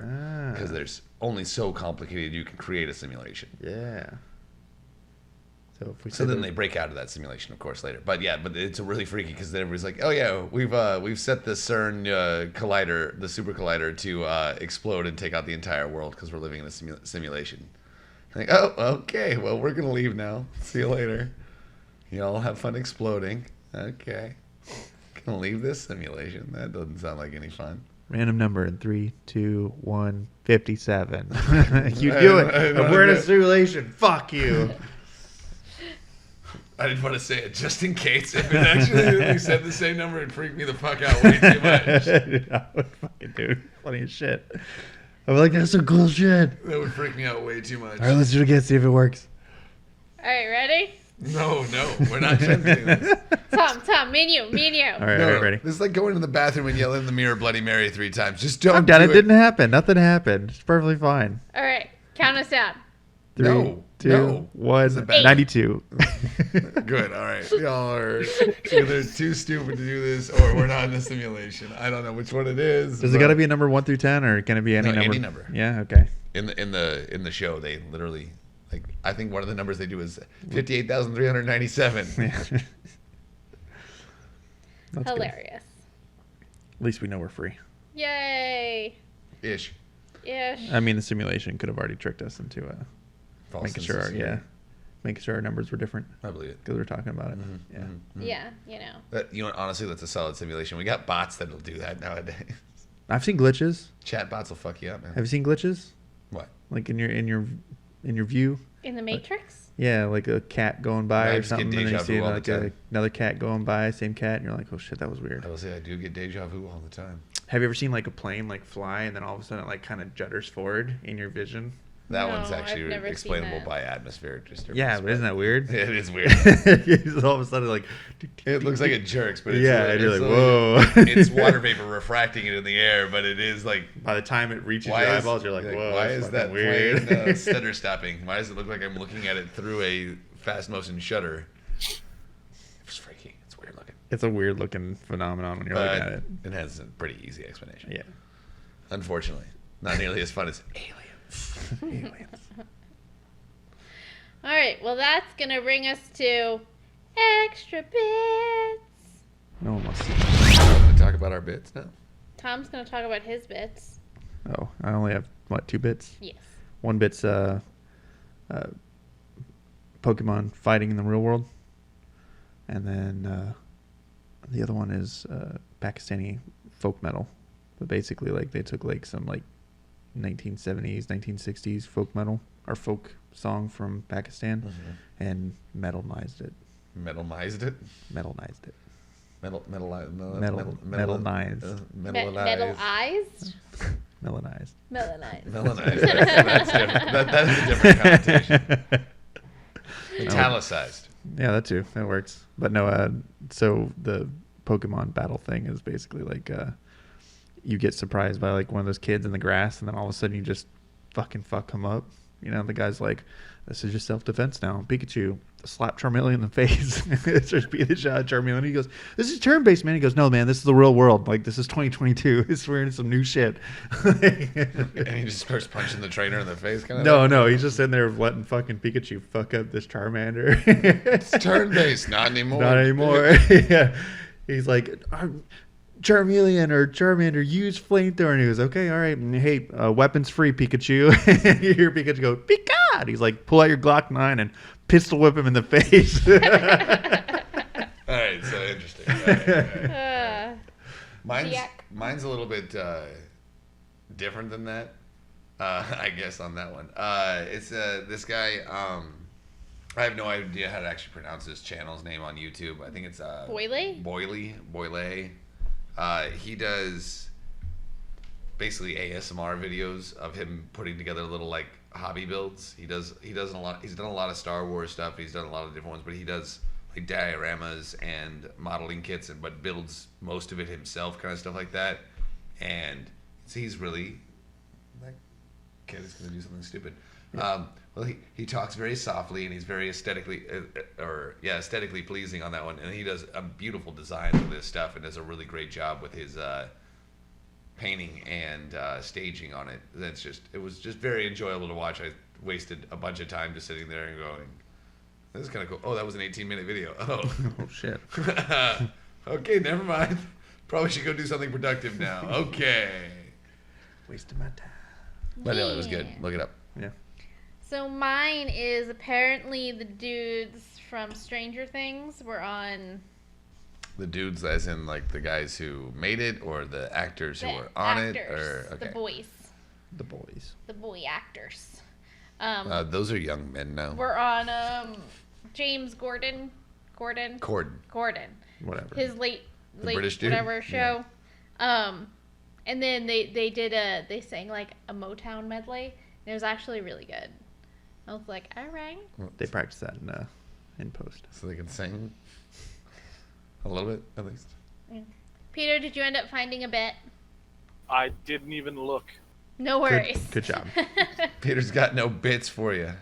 because there's only so complicated you can create a simulation. Yeah. So if we So then they break out of that simulation, of course, later. But it's really freaky because then everybody's like, "Oh yeah, we've set the CERN collider, the super collider, to explode and take out the entire world because we're living in a simulation." Like, oh, okay, well we're gonna leave now. See you later. You all have fun exploding. Okay, gonna leave this simulation. That doesn't sound like any fun. Random number in 3, 2, 1, 57. You do it. We're in a simulation. Fuck you. I didn't want to say it just in case. If it actually said the same number, it'd freak me the fuck out way too much. I would fucking do funny as shit. I'm like, that's some cool shit. That would freak me out way too much. All right, let's do it again. See if it works. All right, ready? No, we're not attempting this. Tom, me and you. All right, No, all right, ready. This is like going to the bathroom and yelling in the mirror Bloody Mary 3 times. Just don't I'm done. do It didn't happen. Nothing happened. It's perfectly fine. All right, count us down. 3, No, 2, no. 1, bad- 92. Good, all right. Y'all are either too stupid to do this or we're not in a simulation. I don't know which one it is. Does it got to be a number 1 through 10, or can it be any No, number? any number. Yeah. Okay. in the show they literally I think one of the numbers they do is 58,397. Yeah. That's good. Hilarious. At least we know we're free. Yay. Ish. Ish. I mean, the simulation could have already tricked us into making sure, making sure our numbers were different. I believe it. Because we're talking about it. Yeah, you know. You know what? Honestly, that's a solid simulation. We got bots that'll do that nowadays. I've seen glitches. Chat bots will fuck you up, man. Have you seen glitches? What? Like in your view? In the Matrix? Yeah, like a cat going by or something, and then you see like the another cat going by, same cat, and you're like, oh shit, that was weird. I will say I do get deja vu all the time. Have you ever seen like a plane like fly and then all of a sudden it like kind of judders forward in your vision? That No, one's actually I've never explainable seen that. by atmospheric disturbance. Yeah, but isn't that weird? It is weird. It's all of a sudden like It looks like it jerks, but it's and you're like, like, whoa. It's water vapor refracting it in the air, but it is like. By the time it reaches your eyeballs, you're like, whoa. Why that's is that weird? plane stutter stopping? Why does it look like I'm looking at it through a fast motion shutter? It's freaky. It's weird looking. It's a weird looking phenomenon when you're looking at it. It has a pretty easy explanation. Yeah. Unfortunately, not nearly as fun as aliens. Aliens. All right, well, that's going to bring us to extra bits. No one wants to. Want to talk about our bits now? Tom's going to talk about his bits. Oh, I only have, 2 bits? Yes. One bit's Pokemon fighting in the real world. And then the other one is Pakistani folk metal. But basically, like, they took, like, some, like, 1970s, 1960s folk metal, or folk song from Pakistan, and metalnized it. Metalmized it? Metalnized it. Metalnized. Metalized? Melanized. Melanized. Melanized. That's different. That is a different connotation. Italicized. Yeah, that too. That works. But no, so the Pokemon battle thing is basically like you get surprised by like one of those kids in the grass, and then all of a sudden you just fucking fuck him up. You know, the guy's like, this is your self-defense now. Pikachu, slap Charmeleon in the face. Starts beating the shot at Charmeleon. He goes, this is turn-based, man. He goes, no, man, this is the real world. Like, this is 2022. We're in some new shit. And he just starts punching the trainer in the face. Kind of. No. He's just sitting there letting fucking Pikachu fuck up this Charmander. It's turn-based. Not anymore. Not anymore. Yeah. He's like, Charmeleon or Charmander, use flamethrower. And he goes, okay, all right. Hey, weapons free, Pikachu. You hear Pikachu go, Pika! And he's like, pull out your Glock 9 and pistol whip him in the face. All right, so interesting. All right. Mine's a little bit different than that, I guess, on that one. It's this guy, I have no idea how to actually pronounce his channel's name on YouTube. I think it's Boyle. He does basically ASMR videos of him putting together little like hobby builds. He does a lot. He's done a lot of Star Wars stuff. He's done a lot of different ones, but he does like dioramas and modeling kits, but builds most of it himself, kind of stuff like that. And so he's really, that kid is going to do something stupid. Yeah. Well, he talks very softly, and he's very aesthetically pleasing on that one. And he does a beautiful design of this stuff, and does a really great job with his painting and staging on it. It was just very enjoyable to watch. I wasted a bunch of time just sitting there and going, "This is kind of cool." Oh, that was an 18-minute video. Oh, oh shit. Okay, never mind. Probably should go do something productive now. Okay. Wasted my time. But no, it was good. Look it up. Yeah. So mine is apparently the dudes from Stranger Things were on. The dudes, as in like the guys who made it, or the actors who were on it, or okay. The boys. The boys. The boy actors. Those are young men now. We're on James Gordon. Corden. Whatever. His late British dude? whatever show. Yeah. And then they sang like a Motown medley, and it was actually really good. I was like, all right. They practice that in post. So they can sing a little bit, at least. Yeah. Peter, did you end up finding a bit? I didn't even look. No worries. Good job. Peter's got no bits for you.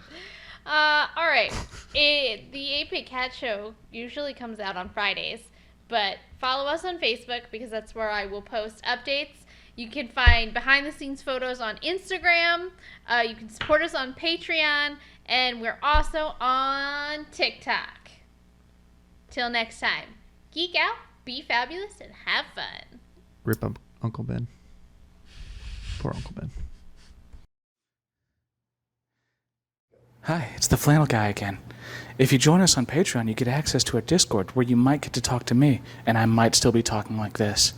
All right. The 8-Bit Cat Show usually comes out on Fridays, but follow us on Facebook because that's where I will post updates. You can find behind-the-scenes photos on Instagram. You can support us on Patreon. And we're also on TikTok. Till next time, geek out, be fabulous, and have fun. Rip up Uncle Ben. Poor Uncle Ben. Hi, it's the flannel guy again. If you join us on Patreon, you get access to our Discord where you might get to talk to me, and I might still be talking like this.